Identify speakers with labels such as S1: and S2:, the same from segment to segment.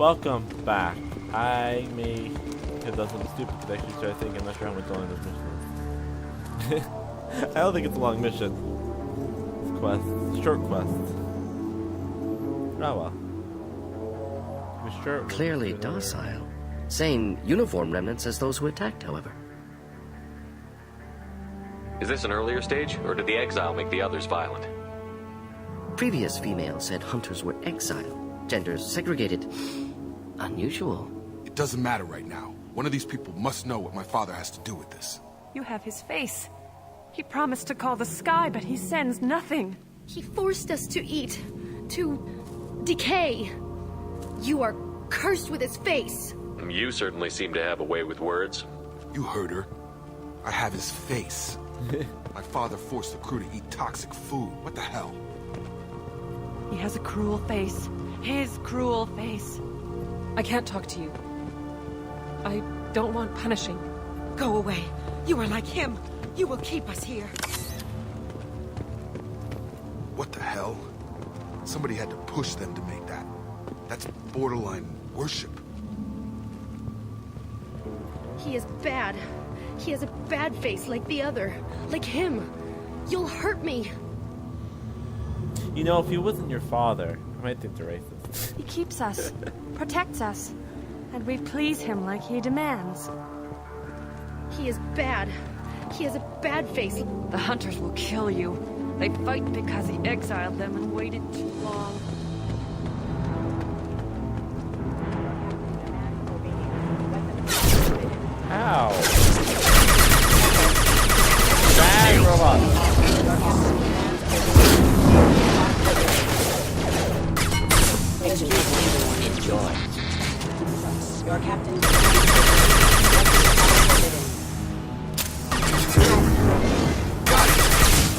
S1: Welcome back. I may have done something stupid because I actually started thinking I'm not sure how much long this mission is. I don't think it's a long mission. It's a quest. It's a short quest. Oh well.
S2: Clearly docile. Same uniform remnants as those who attacked, however.
S3: Is this an earlier stage, or did the exile make the others violent?
S2: Previous females said hunters were exiled. Genders segregated. Unusual.
S4: It doesn't matter right now. One of these people must know what my father has to do with this.
S5: You have his face. He promised to call the sky, but he sends nothing.
S6: He forced us to eat, to decay. You are cursed with his face.
S3: You certainly seem to have a way with words.
S4: You heard her. I have his face. My father forced the crew to eat toxic food. What the hell?
S5: He has a cruel face. His cruel face. I can't talk to you. I don't want punishing. Go away. You are like him. You will keep us here.
S4: What the hell? Somebody had to push them to make that. That's borderline worship.
S6: He is bad. He has a bad face like the other. Like him. You'll hurt me.
S1: You know, if he wasn't your father, I might think they're racist.
S5: He keeps us. Protects us. And we please him like he demands.
S6: He is bad. He has a bad face.
S5: The hunters will kill you. They fight because he exiled them and waited too long.
S1: Ow! Bad robot!
S2: Enjoy.
S7: Your captain.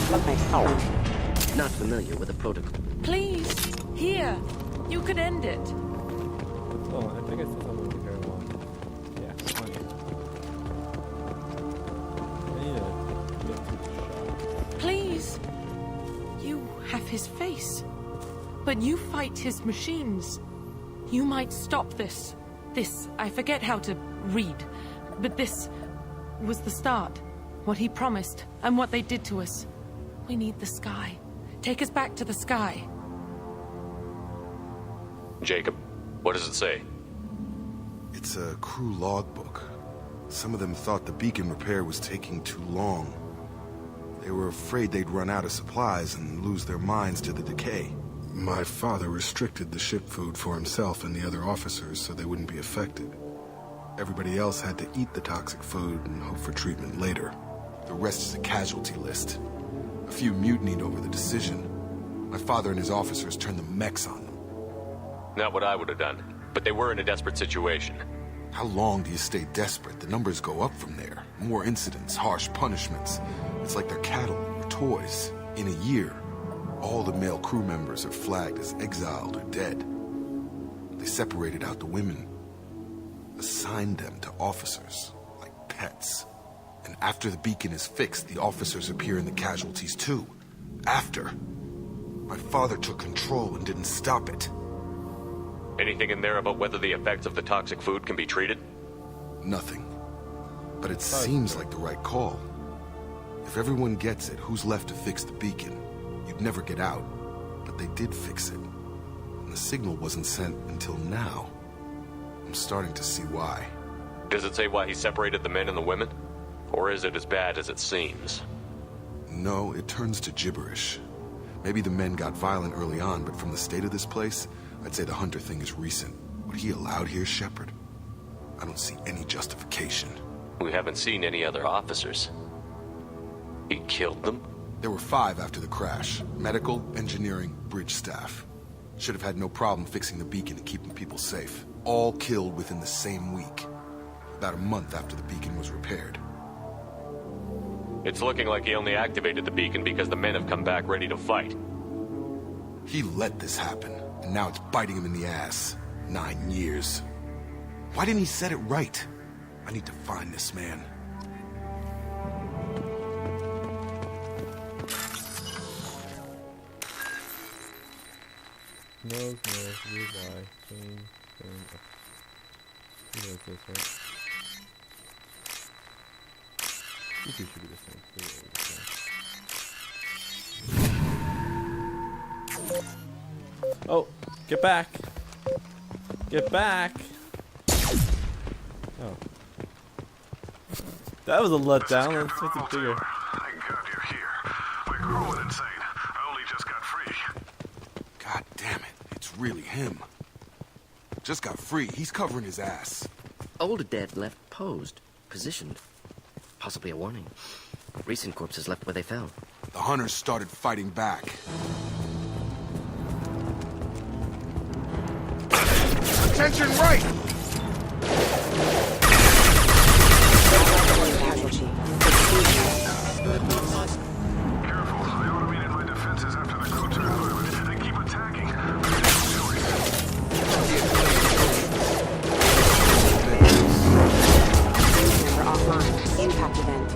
S7: What may help?
S2: Not familiar with the protocol.
S5: Please, here. You could end it.
S1: Oh, I think I said something very long. Yeah, funny. I need to get to the shop.
S5: Please. You have his face. But you fight his machines. You might stop this. This, I forget how to read. But this was the start. What he promised, and what they did to us. We need the sky. Take us back to the sky.
S3: Jacob, what does it say?
S4: It's a crew logbook. Some of them thought the beacon repair was taking too long. They were afraid they'd run out of supplies and lose their minds to the decay. My father restricted the ship food for himself and the other officers so they wouldn't be affected. Everybody else had to eat the toxic food and hope for treatment later. The rest is a casualty list. A few mutinied over the decision. My father and his officers turned the mechs on them.
S3: Not what I would have done, but they were in a desperate situation.
S4: How long do you stay desperate? The numbers go up from there. More incidents, harsh punishments. It's like they're cattle or toys. In a year, all the male crew members are flagged as exiled or dead. They separated out the women, assigned them to officers, like pets. And after the beacon is fixed, the officers appear in the casualties too. After. My father took control and didn't stop it.
S3: Anything in there about whether the effects of the toxic food can be treated?
S4: Nothing. But it seems like the right call. If everyone gets it, who's left to fix the beacon? You'd never get out. But they did fix it. And the signal wasn't sent until now. I'm starting to see why.
S3: Does it say why he separated the men and the women? Or is it as bad as it seems?
S4: No, it turns to gibberish. Maybe the men got violent early on, but from the state of this place, I'd say the Hunter thing is recent. What he allowed here, Shepard? I don't see any justification.
S3: We haven't seen any other officers. He killed them?
S4: There were 5 after the crash. Medical, engineering, bridge staff. Should have had no problem fixing the beacon and keeping people safe. All killed within the same week. About a month after the beacon was repaired.
S3: It's looking like he only activated the beacon because the men have come back ready to fight.
S4: He let this happen, and now it's biting him in the ass. 9 years. Why didn't he set it right? I need to find this man.
S1: Nose, revive, change, He knows this, right? You two should be the same. They are the same. Oh, get back! Get back! Oh. That was a letdown. Let's make it bigger.
S8: Thank God you're here. We're growing insane. I only just got free.
S4: God damn it, it's really him. Just got free. He's covering his ass.
S2: Old dead left posed, positioned. Possibly a warning. Recent corpses left where they fell.
S4: The hunters started fighting back. Attention right!
S7: Casualty.
S8: Careful. I automated my defenses after the crew turned violent. They keep attacking.
S7: Member offline. Impact event.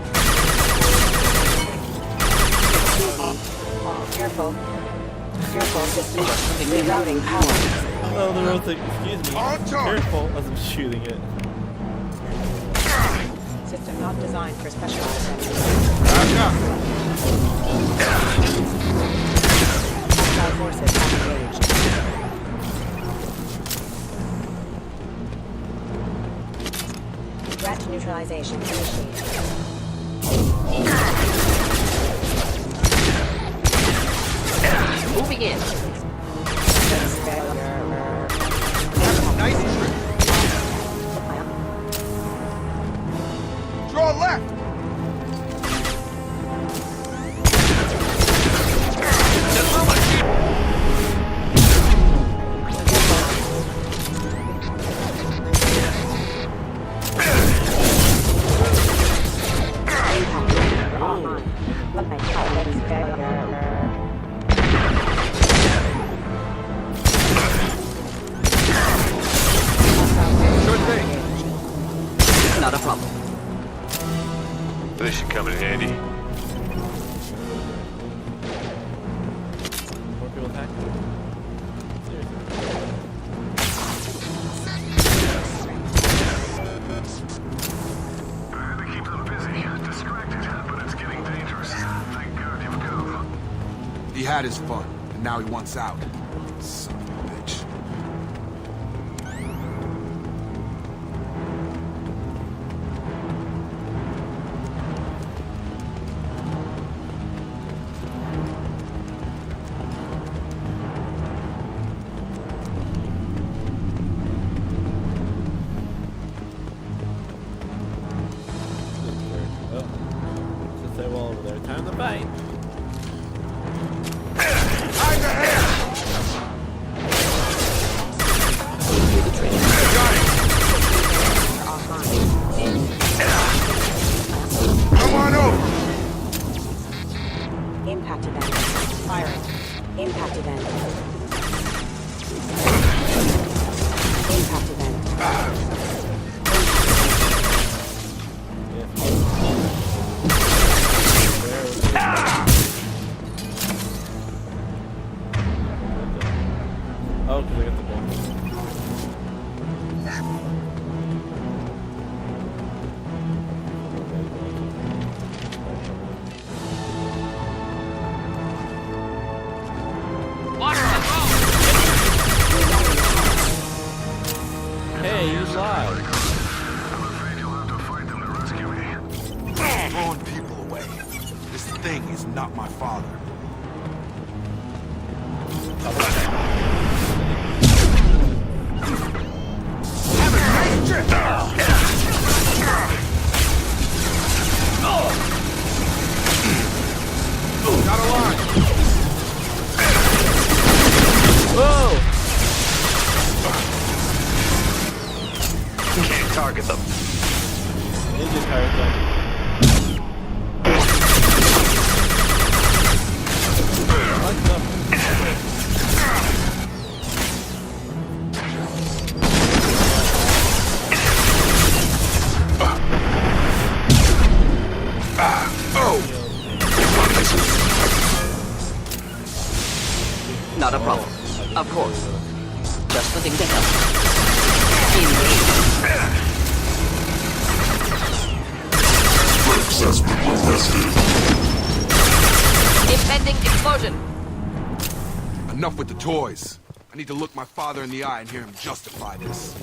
S7: Excuse me. Careful. Careful. System rerouting power.
S1: Oh, the road thing. Excuse me.
S4: On target.
S1: Careful as I'm shooting it.
S7: System not designed for specialized enemies.
S4: Back up.
S7: Hostile forces have engaged. Threat neutralization initiated.
S2: Moving in.
S4: Nice trick. Draw left.
S2: Not a problem.
S3: This should come in handy.
S1: More people attacking. Seriously.
S8: I had to keep them busy. Distracted, but it's getting dangerous. Thank God you've come.
S4: He had his fun, and now he wants out. Son of a bitch.
S1: Oh. Just stay well over there. Time to fight.
S4: Come on over.
S7: Impact event. Firing. Impact event. Impact event.
S1: Oh, because I got the bomb. Hey, you lied.
S8: I'm afraid you'll have to fight them to rescue me.
S4: Throwing people away. This thing is not my father. Have a nice trip. Got a line.
S1: Whoa!
S3: Can't target them.
S1: Ninja pirate gun. Lights up.
S2: Not a problem. Of course. Just the thing to help.
S9: Impending explosion.
S4: Enough with the toys. I need to look my father in the eye and hear him justify this.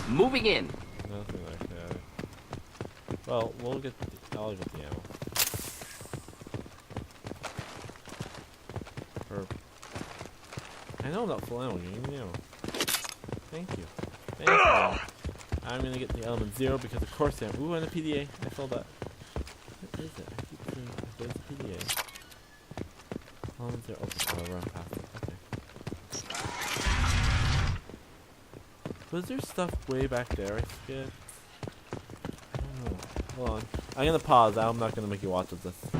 S2: Moving in.
S1: Nothing like that. Well, I'll get the ammo. I know I'm not full ammo, you know. Thank you. Thank you. I'm gonna get the element 0 because of course I am. Ooh, and a PDA. I saw that. What is it? I keep seeing there's a PDA. Element 0. Oh, I'll run past it. Okay. Was there stuff way back there I skipped? I don't know. Hold on. I'm gonna pause. I'm not gonna make you watch this. I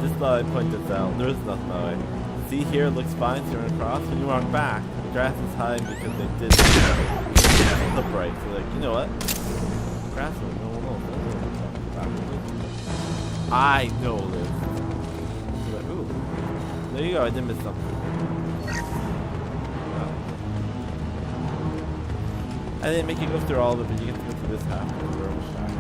S1: just thought I'd point this out. There's nothing that way. See here, it looks fine, so you're across. When you walk back, the grass is high because they did the right. So like, you know what? Grass is no. I know this. So like, ooh. There you go, I did miss something. Wow. I didn't make you go through all of it, but you get to go through this half. We're almost back.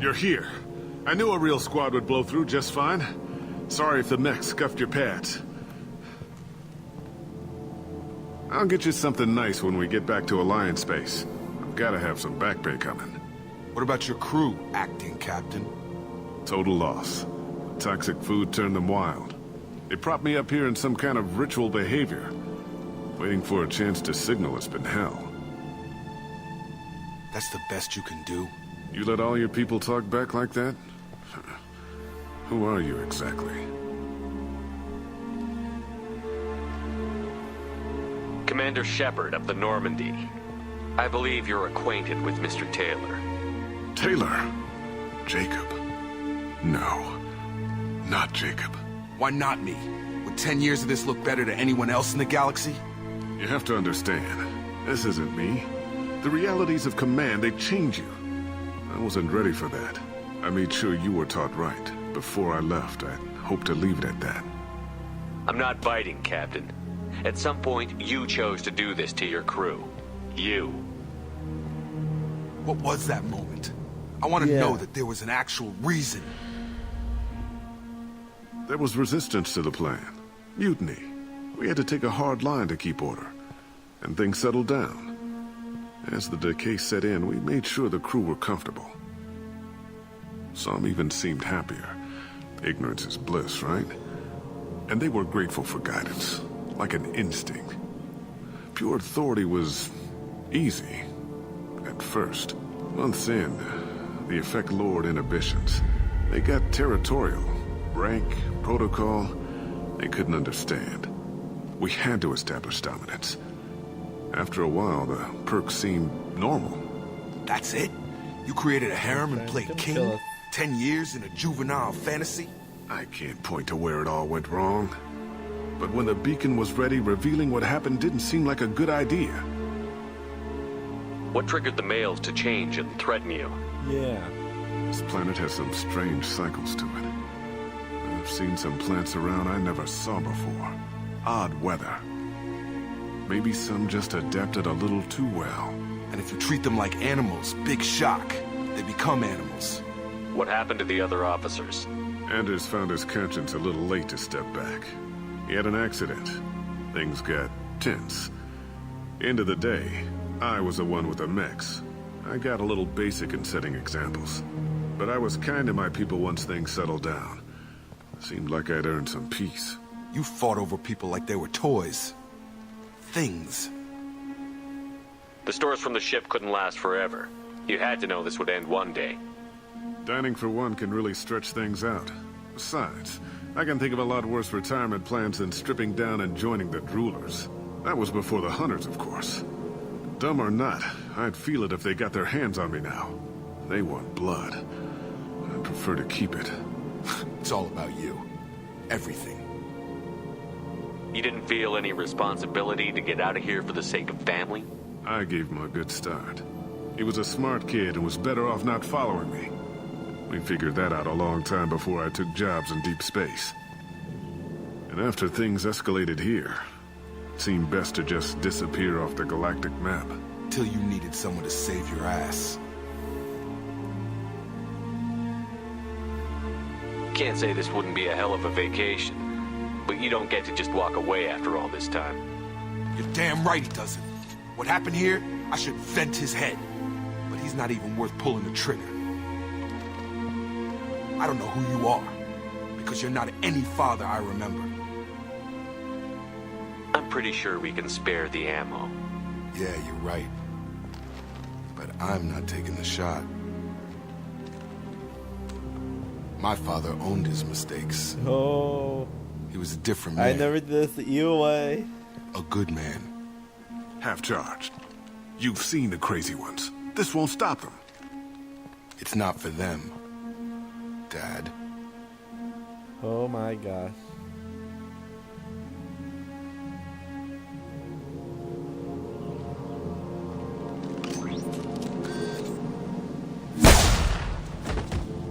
S8: You're here. I knew a real squad would blow through just fine. Sorry if the mech scuffed your pads. I'll get you something nice when we get back to Alliance space. I've gotta have some back pay coming.
S4: What about your crew, acting captain?
S8: Total loss. Toxic food turned them wild. They propped me up here in some kind of ritual behavior. Waiting for a chance to signal has been hell.
S4: That's the best you can do?
S8: You let all your people talk back like that? Who are you exactly?
S3: Commander Shepard of the Normandy. I believe you're acquainted with Mr. Taylor.
S8: Taylor? Jacob? No. Not Jacob.
S4: Why not me? Would 10 years of this look better to anyone else in the galaxy?
S8: You have to understand, this isn't me. The realities of command, they change you. I wasn't ready for that. I made sure you were taught right. Before I left, I hoped to leave it at that.
S3: I'm not biting, Captain. At some point, you chose to do this to your crew. You.
S4: What was that moment? I want to know that there was an actual reason.
S8: There was resistance to the plan. Mutiny. We had to take a hard line to keep order. And things settled down. As the decay set in, we made sure the crew were comfortable. Some even seemed happier. Ignorance is bliss, right? And they were grateful for guidance, like an instinct. Pure authority was easy, at first. Months in, the effect lowered inhibitions. They got territorial. Rank, protocol, they couldn't understand. We had to establish dominance. After a while, the perks seemed normal.
S4: That's it? You created a harem and played king? 10 years in a juvenile fantasy?
S8: I can't point to where it all went wrong. But when the beacon was ready, revealing what happened didn't seem like a good idea.
S3: What triggered the males to change and threaten you?
S1: Yeah.
S8: This planet has some strange cycles to it. I've seen some plants around I never saw before. Odd weather. Maybe some just adapted a little too well.
S4: And if you treat them like animals, big shock. They become animals.
S3: What happened to the other officers?
S8: Anders found his conscience a little late to step back. He had an accident. Things got tense. End of the day, I was the one with the mechs. I got a little basic in setting examples. But I was kind to my people once things settled down. Seemed like I'd earned some peace.
S4: You fought over people like they were toys. Things.
S3: The stores from the ship couldn't last forever. You had to know this would end one day.
S8: Dining for one can really stretch things out. Besides, I can think of a lot worse retirement plans than stripping down and joining the Droolers. That was before the Hunters, of course. Dumb or not, I'd feel it if they got their hands on me now. They want blood. I prefer to keep it.
S4: It's all about you. Everything.
S3: You didn't feel any responsibility to get out of here for the sake of family?
S8: I gave him a good start. He was a smart kid and was better off not following me. We figured that out a long time before I took jobs in deep space. And after things escalated here, it seemed best to just disappear off the galactic map.
S4: Till you needed someone to save your ass.
S3: Can't say this wouldn't be a hell of a vacation, but you don't get to just walk away after all this time.
S4: You're damn right he doesn't. What happened here, I should vent his head. But he's not even worth pulling the trigger. I don't know who you are, because you're not any father I remember.
S3: I'm pretty sure we can spare the ammo.
S4: Yeah, you're right. But I'm not taking the shot. My father owned his mistakes.
S1: Oh.
S4: He was a different man.
S1: I never did this the evil way.
S4: A good man.
S8: Half-charged. You've seen the crazy ones. This won't stop them.
S4: It's not for them, Dad.
S1: Oh my gosh.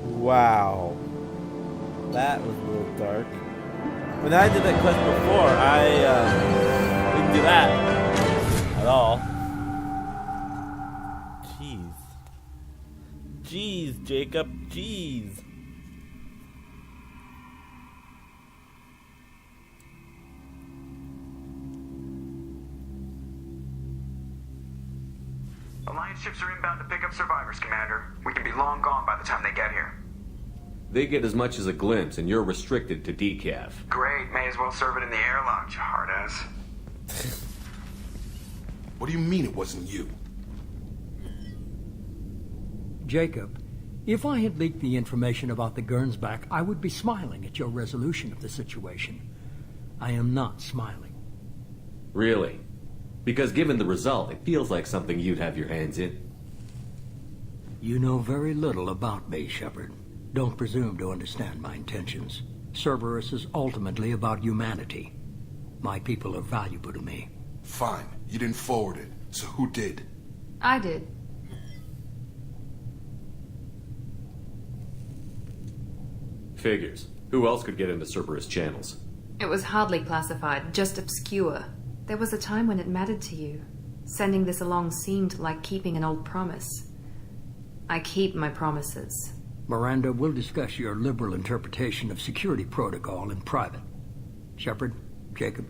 S1: Wow. That was a little dark. When I did that quest before, I didn't do that at all. Jeez. Jeez, Jacob. Jeez.
S10: Alliance ships are inbound to pick up survivors, Commander. We can be long gone by the time they get here.
S3: They get as much as a glimpse, and you're restricted to decaf.
S10: Great, may as well serve it in the airlock, you hard ass.
S4: What do you mean it wasn't you?
S11: Jacob, if I had leaked the information about the Gernsback, I would be smiling at your resolution of the situation. I am not smiling.
S3: Really? Because given the result, it feels like something you'd have your hands in.
S11: You know very little about me, Shepard. Don't presume to understand my intentions. Cerberus is ultimately about humanity. My people are valuable to me.
S4: Fine. You didn't forward it. So who did?
S12: I did.
S3: Figures. Who else could get into Cerberus channels?
S12: It was hardly classified, just obscure. There was a time when it mattered to you. Sending this along seemed like keeping an old promise. I keep my promises.
S11: Miranda, we'll discuss your liberal interpretation of security protocol in private. Shepard, Jacob.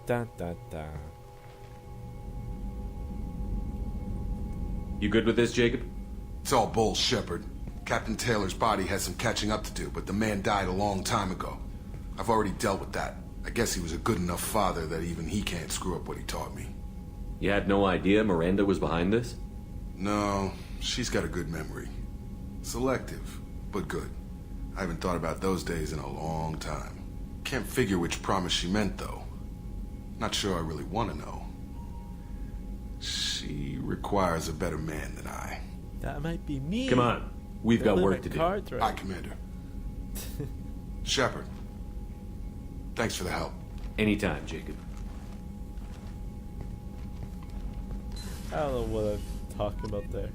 S1: Dun, dun, dun.
S3: You good with this, Jacob?
S4: It's all bull, Shepard. Captain Taylor's body has some catching up to do, but the man died a long time ago. I've already dealt with that. I guess he was a good enough father that even he can't screw up what he taught me.
S3: You had no idea Miranda was behind this?
S4: No, she's got a good memory. Selective, but good. I haven't thought about those days in a long time. Can't figure which promise she meant, though. Not sure I really want to know. She requires a better man than I.
S1: That might be me.
S3: Come on. We've got work to do.
S1: Right.
S4: Aye, Commander. Shepard. Thanks for the help.
S3: Anytime, Jacob.
S1: I don't know what I'm talking about there.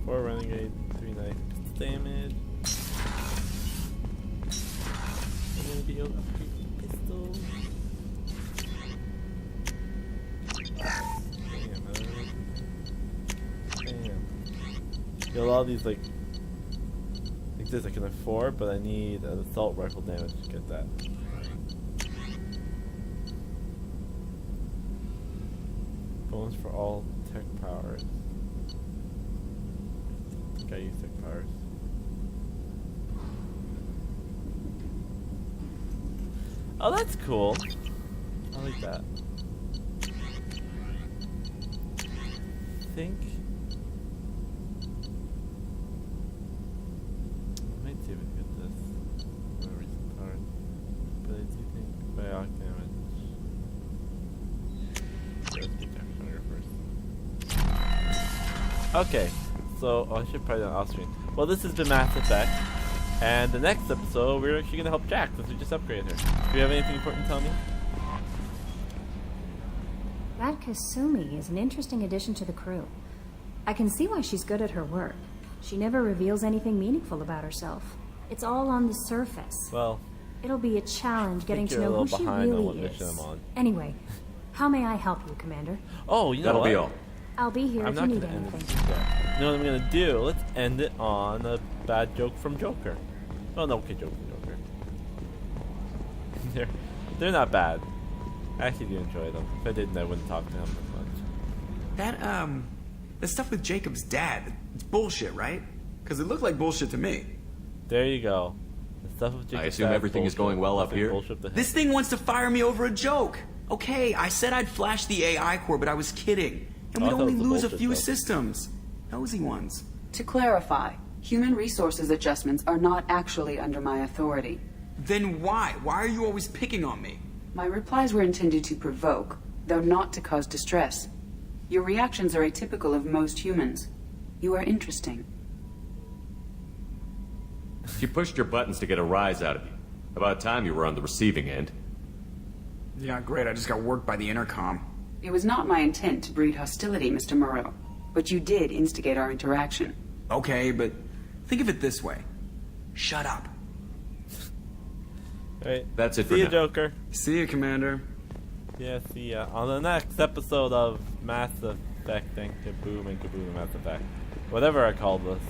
S1: 4 Renegade, 3 knife damage. I'm gonna be able to upgrade the pistol. Damn. Get a lot of these like this I can afford, but I need an assault rifle damage to get that. Bonus for all tech powers. I think I use tech powers. Oh, that's cool. I like that. I think I might see if I can get this. Recent powers. But I Okay, so I should probably do it off screen. Well, this has been Mass Effect, and the next episode we're actually gonna help Jack since we just upgraded her. Do you have anything important to tell me?
S13: That Kasumi is an interesting addition to the crew. I can see why she's good at her work. She never reveals anything meaningful about herself. It's all on the surface.
S1: Well,
S13: it'll be a challenge getting to know who she really is. Anyway, how may I help you, Commander?
S1: Oh, you know
S3: That'll
S1: what?
S3: be all.
S13: I'll be here
S1: I'm
S13: if
S1: not
S13: you need
S1: gonna end
S13: anything.
S1: it there. You know what I'm gonna do? Let's end it on a bad joke from Joker. Oh no, okay, joke from Joker. they're not bad. I actually do enjoy them. If I didn't, I wouldn't talk to him as much.
S10: That stuff with Jacob's dad, it's bullshit, right? Because it looked like bullshit to me.
S1: There you go. The stuff with Jacob's
S3: I assume
S1: dad,
S3: everything is
S1: bullshit.
S3: going well up
S1: Nothing
S3: here?
S1: bullshit to him.
S10: This thing wants to fire me over a joke. Okay, I said I'd flash the AI core, but I was kidding. And
S1: Oh, I
S10: we'd
S1: thought
S10: only
S1: it was a
S10: lose a
S1: bullshit
S10: few
S1: joke.
S10: systems. Nosy ones.
S7: To clarify, human resources adjustments are not actually under my authority.
S10: Then why? Why are you always picking on me?
S7: My replies were intended to provoke, though not to cause distress. Your reactions are atypical of most humans. You are interesting.
S3: You pushed your buttons to get a rise out of you. About time you were on the receiving end.
S10: Yeah, great. I just got worked by the intercom.
S7: It was not my intent to breed hostility, Mr. Moreau, but you did instigate our interaction.
S10: Okay, but think of it this way. Shut up.
S1: Right.
S3: That's it for
S1: See you,
S3: now.
S1: Joker.
S10: See you, Commander.
S1: Yeah, see ya on the next episode of Mass Effect and Kaboom and Kaboom Mass Effect. Whatever I called this.